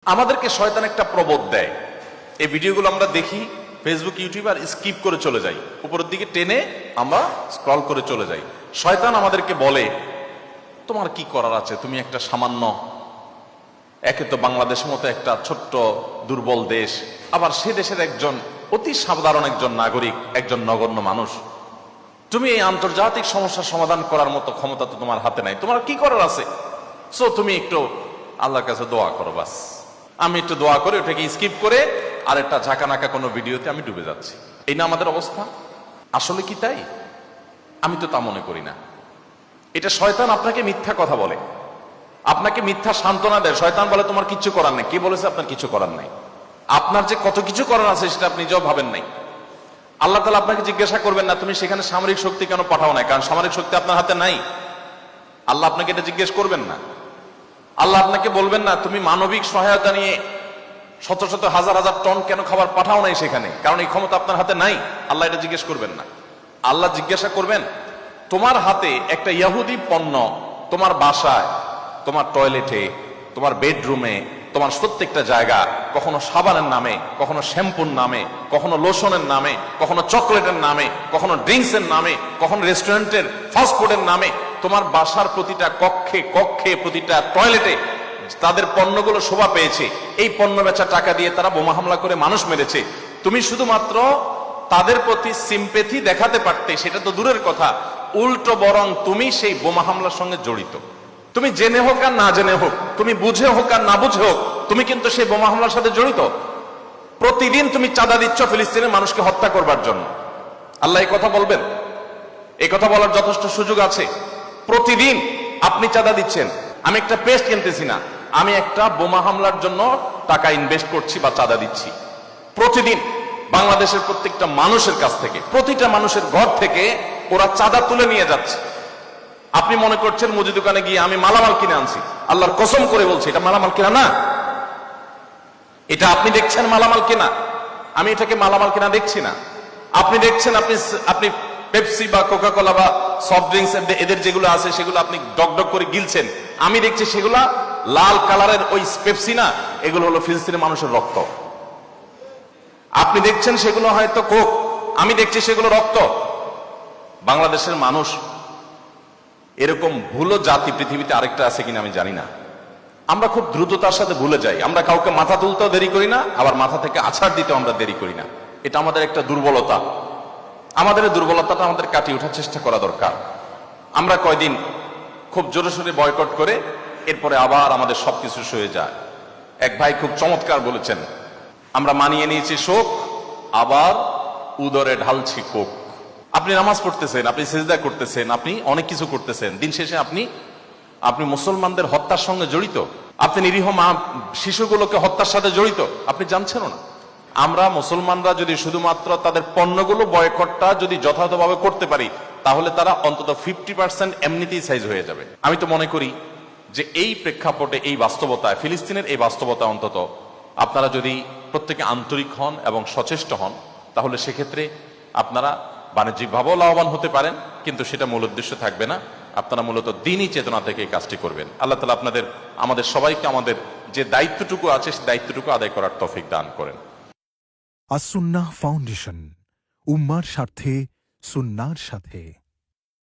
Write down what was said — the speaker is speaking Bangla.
আমাদেরকে শয়তান একটা প্রবোধ দেয়। এই ভিডিওগুলো আমরা দেখি ফেসবুক, ইউটিউব, আর স্কিপ করে চলে যাই, উপরের দিকে টেনে আমরা স্ক্রল করে চলে যাই। শয়তান আমাদেরকে বলে, তোমার কি করার আছে, তুমি একটা সামান্য, একে তো বাংলাদেশের মতো একটা ছোট্ট দুর্বল দেশ, আবার সে দেশের একজন অতি সাধারণ একজন নাগরিক, একজন নগণ্য মানুষ, তুমি এই আন্তর্জাতিক সমস্যার সমাধান করার মতো ক্ষমতা তো তোমার হাতে নাই, তোমার কি করার আছে? সো তুমি একটু আল্লাহর কাছে দোয়া করো, বাস। আমি একটু দোয়া করে ওটাকে স্কিপ করে আর একটা ঝাঁকানাকা কোনো ভিডিওতে আমি ডুবে যাচ্ছি। এই না আমাদের অবস্থা? আসলে কি তাই? আমি তো তা মনে করি না। এটা শয়তান আপনাকে মিথ্যা কথা বলে, আপনাকে মিথ্যা সান্ত্বনা দেয়। শয়তান বলে তোমার কিচ্ছু করার নাই। কে বলেছে আপনার কিছু করার নাই? আপনার যে কত কিছু করার আছে সেটা আপনি নিজেও ভাবেন নাই। আল্লাহ তাআলা আপনাকে জিজ্ঞাসা করবেন না তুমি সেখানে সামরিক শক্তি কেন পাঠাও নাই, কারণ সামরিক শক্তি আপনার হাতে নাই। আল্লাহ আপনাকে এটা জিজ্ঞেস করবেন না। আল্লাহ আপনাকে বলবেন না তুমি মানবিক সহায়তা নিয়ে শত শত হাজার হাজার টন কেন খাবার পাঠাও নাই সেখানে, কারণ এই ক্ষমতা আপনার হাতে নাই। আল্লাহ এটা জিজ্ঞেস করবেন না। আল্লাহ জিজ্ঞাসা করবেন তোমার হাতে একটা ইহুদি পণ্য তোমার বাসায়, তোমার টয়লেটে, তোমার বেডরুমে, তোমার প্রত্যেকটা জায়গা, কখনো সাবানের নামে, কখনো শ্যাম্পুর নামে, কখনো লোশনের নামে, কখনো চকলেটের নামে, কখনো ড্রিঙ্কসের নামে, কখনো রেস্টুরেন্টের ফাস্টফুডের নামে, তোমার বাসার প্রতিটা কক্ষে কক্ষে, প্রতিটা টয়লেটে তাদের পণ্যগুলো শোভা পেয়েছে। এই পণ্য বেচা টাকা দিয়ে তারা বোমা হামলা করে মানুষ মেরেছে। তুমি শুধুমাত্র তাদের প্রতি সিম্পেথি দেখাতে পারতে, সেটা তো দূরের কথা, উল্টো বরং তুমি সেই বোমা হামলার সঙ্গে জড়িত। তুমি জেনে হোক আর না জেনে হোক, তুমি বুঝে হোক আর না বুঝে হোক, তুমি কিন্তু সেই বোমা হামলার সাথে জড়িত। প্রতিদিন তুমি চাঁদা দিচ্ছ ফিলিস্তিনের মানুষকে হত্যা করবার জন্য। আল্লাহ এই কথা বলবেন? এই কথা বলার যথেষ্ট সুযোগ আছে। প্রতিদিন আপনি চাঁদা দিচ্ছেন। আমি একটা পেস্ট কিনতেছি না, আমি একটা বোমা হামলার জন্য টাকা ইনভেস্ট করছি বা চাঁদা দিচ্ছি। প্রতিদিন বাংলাদেশের প্রত্যেকটা মানুষের কাছ থেকে, প্রতিটা মানুষের ঘর থেকে ওরা চাঁদা তুলে নিয়ে যাচ্ছে। আপনি মনে করছেন মুদি দোকানে গিয়ে আমি মালামাল কিনে আনছি। আল্লাহর কসম করে বলছি এটা মালামাল কেনা না। এটা আপনি দেখছেন মালামাল কেনা, আমি এটাকে মালামাল কেনা দেখছি না। আপনি দেখছেন আপনি পেপসি বা কোকা কোলা বা সফট ড্রিঙ্কস এদের যেগুলো আছে সেগুলো আপনি ডকডক করে গিলছেন। আমি দেখছি সেগুলা লাল কালারের ওই পেপসি না, এগুলো হলো ফিলিস্তিনের মানুষের রক্ত। আপনি দেখছেন সেগুলো হয়তো কোক, আমি দেখছি সেগুলো রক্ত। বাংলাদেশের মানুষ এরকম ভুলো জাতি পৃথিবীতে আরেকটা আছে কিনা আমি জানি না। আমরা খুব দ্রুততার সাথে ভুলে যাই। আমরা কাউকে মাথা তুলতেও দেরি করি না, আবার মাথা থেকে আছাড় দিতেও আমরা দেরি করি না। এটা আমাদের একটা দুর্বলতা। আমাদের এই দুর্বলতাটা আমাদের কাটিয়ে ওঠার চেষ্টা করা দরকার। আমরা কয়দিন খুব জোরে সোরে বয়কট করে এরপরে আবার আমাদের সবকিছু সয়ে যায়। এক ভাই খুব চমৎকার বলেছেন, আমরা মানিয়ে নিয়েছি শোক, আবার উদরে ঢালছি কোক। আপনি নামাজ পড়তেছেন, আপনি সিজদা করতেছেন, আপনি অনেক কিছু করতেছেন, দিন শেষে আপনি মুসলমানদের হত্যার সঙ্গে জড়িত। আপনি নিরীহ মা শিশুগুলোকে হত্যার সাথে জড়িত, আপনি জানছেন না। আমরা মুসলমানরা যদি শুধুমাত্র তাদের পণ্যগুলো বয়কটটা যদি যথাযথভাবে করতে পারি, তাহলে তারা অন্তত 50% এমনিতেই সাইজ হয়ে যাবে। আমি তো মনে করি যে এই প্রেক্ষাপটে, এই বাস্তবতায়, ফিলিস্তিনের এই বাস্তবতা অন্তত আপনারা যদি প্রত্যেকে আন্তরিক হন এবং সচেষ্ট হন, তাহলে সেক্ষেত্রে আপনারা বাণিজ্যিকভাবেও লাভবান হতে পারেন, কিন্তু সেটা মূল উদ্দেশ্য থাকবে না। আপনারা মূলত দ্বীনি চেতনা থেকে এই কাজটি করবেন। আল্লাহ তাআলা আমাদের সবাইকে আমাদের যে দায়িত্বটুকু আছে সেই দায়িত্বটুকু আদায় করার তৌফিক দান করেন। আস সুন্নাহ ফাউন্ডেশন, উম্মার স্বার্থে সুন্নাহর সাথে।